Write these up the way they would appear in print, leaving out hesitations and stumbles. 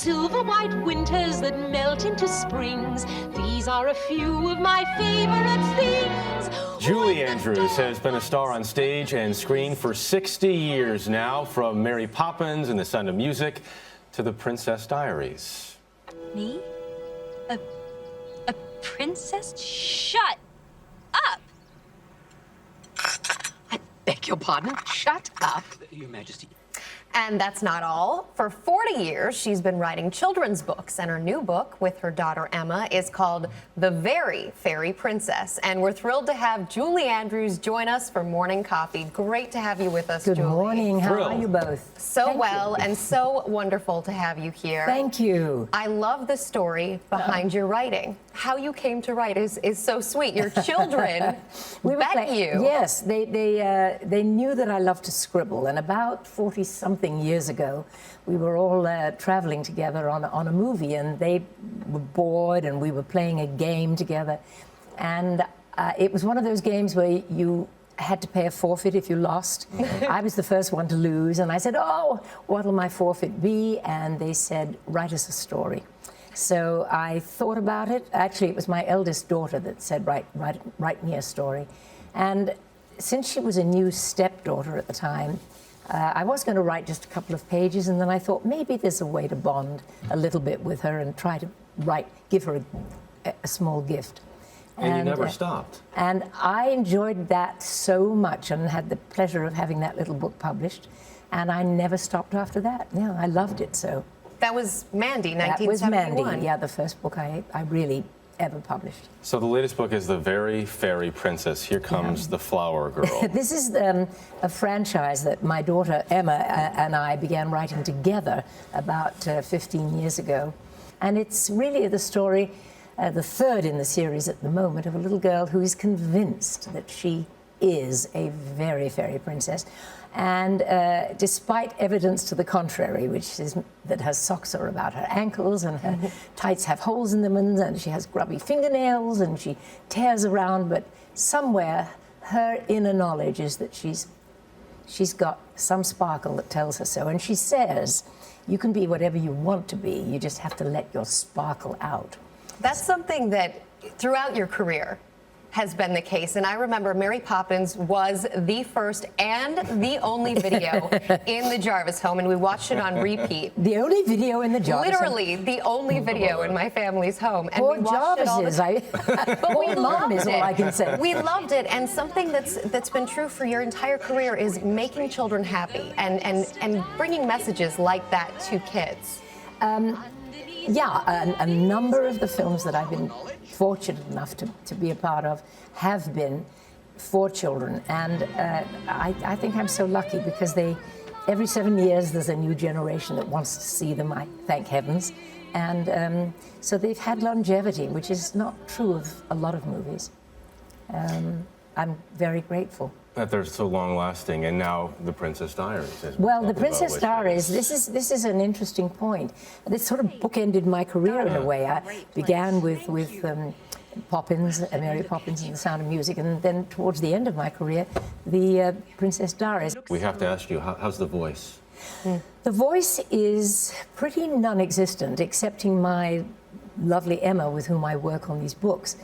silver white winters that melt into springs. These are a few of my favorite things. Julie Andrews has been a star on stage and screen for 60 years now, from Mary Poppins and the Sound of Music to The Princess Diaries. Me? A princess? Shut up! I beg your pardon? Shut up. Your Majesty. And that's not all. For 40 years, she's been writing children's books, and her new book with her daughter Emma is called The Very Fairy Princess. And we're thrilled to have Julie Andrews join us for morning coffee. Great to have you with us, Good Julie. morning. How are you both? So Thank well, you. and so wonderful to have you here. Thank you. I love the story behind your writing. How you came to write is so sweet. Your children bet you. Yes, they knew that I loved to scribble, and about 40-something years ago, we were all traveling together on a movie, and they were bored, and we were playing a game together, and it was one of those games where you had to pay a forfeit if you lost. I was the first one to lose, and I said, "Oh, what'll my forfeit be?" And they said, "Write us a story." So I thought about it. Actually, it was my eldest daughter that said, write me a story. And since she was a new stepdaughter at the time, I was going to write just a couple of pages, and then I thought maybe there's a way to bond a little bit with her and try to give her a small gift. And you never stopped. And I enjoyed that so much and had the pleasure of having that little book published. And I never stopped after that. Yeah, I loved it so. That was Mandy, 1971. That was Mandy, yeah, the first book I really ever published. So the latest book is The Very Fairy Princess. Here comes the Flower Girl. This is a franchise that my daughter Emma and I began writing together about 15 years ago. And it's really the story, the third in the series at the moment, of a little girl who is convinced that she is a very fairy princess. And despite evidence to the contrary, which is that her socks are about her ankles and her tights have holes in them, and she has grubby fingernails and she tears around, but somewhere her inner knowledge is that she's got some sparkle that tells her so. And she says, you can be whatever you want to be, you just have to let your sparkle out. That's something that throughout your career has been the case. And I remember Mary Poppins was the first and the only video in the Jarvis home, and we watched it on repeat. The only video in the Jarvis home? Literally, the only video in my family's home. And Poor we watched Jarvises. But we loved is it. all I can say. We loved it, and something that's been true for your entire career is making children happy and bringing messages like that to kids. Yeah, a number of the films that I've been fortunate enough to be a part of have been for children, and I think I'm so lucky because every 7 years there's a new generation that wants to see them, I thank heavens, and so they've had longevity, which is not true of a lot of movies. I'm very grateful. That they're so long-lasting, and now The Princess Diaries. Well, The Princess Diaries, this is an interesting point. This sort of bookended my career in a way. I began with Poppins, Mary Poppins and the Sound of Music, and then towards the end of my career, The Princess Diaries. We have to ask you, how's the voice? The voice is pretty non-existent, excepting my lovely Emma, with whom I work on these books.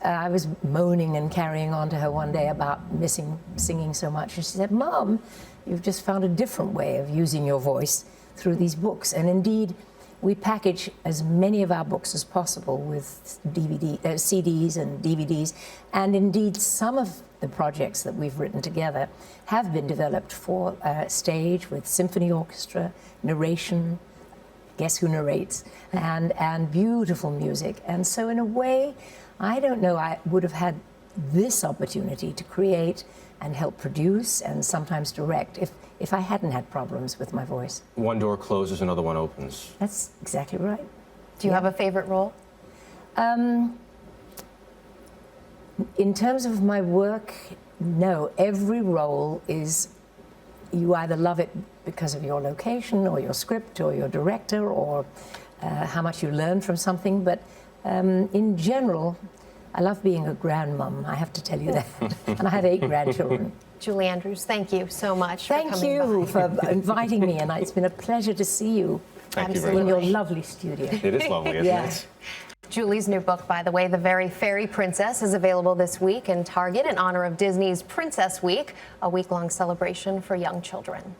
I was moaning and carrying on to her one day about missing singing so much, and she said, "Mom, you've just found a different way of using your voice through these books." And indeed, we package as many of our books as possible with CDs and DVDs, and indeed some of the projects that we've written together have been developed for stage with symphony orchestra, narration, guess who narrates, and beautiful music. And so in a way, I don't know, I would have had this opportunity to create and help produce and sometimes direct if I hadn't had problems with my voice. One door closes, another one opens. That's exactly right. Do you have a favorite role? In terms of my work, no. Every role is, you either love it because of your location or your script or your director or how much you learn from something, but in general, I love being a grandmum, I have to tell you that. And I have 8 grandchildren. Julie Andrews, thank you so much for coming by. Thank you for inviting me, and it's been a pleasure to see you. Thank you very in much. your lovely studio. It is lovely, isn't Yeah. it? Julie's new book, by the way, The Very Fairy Princess, is available this week in Target in honor of Disney's Princess Week, a week-long celebration for young children.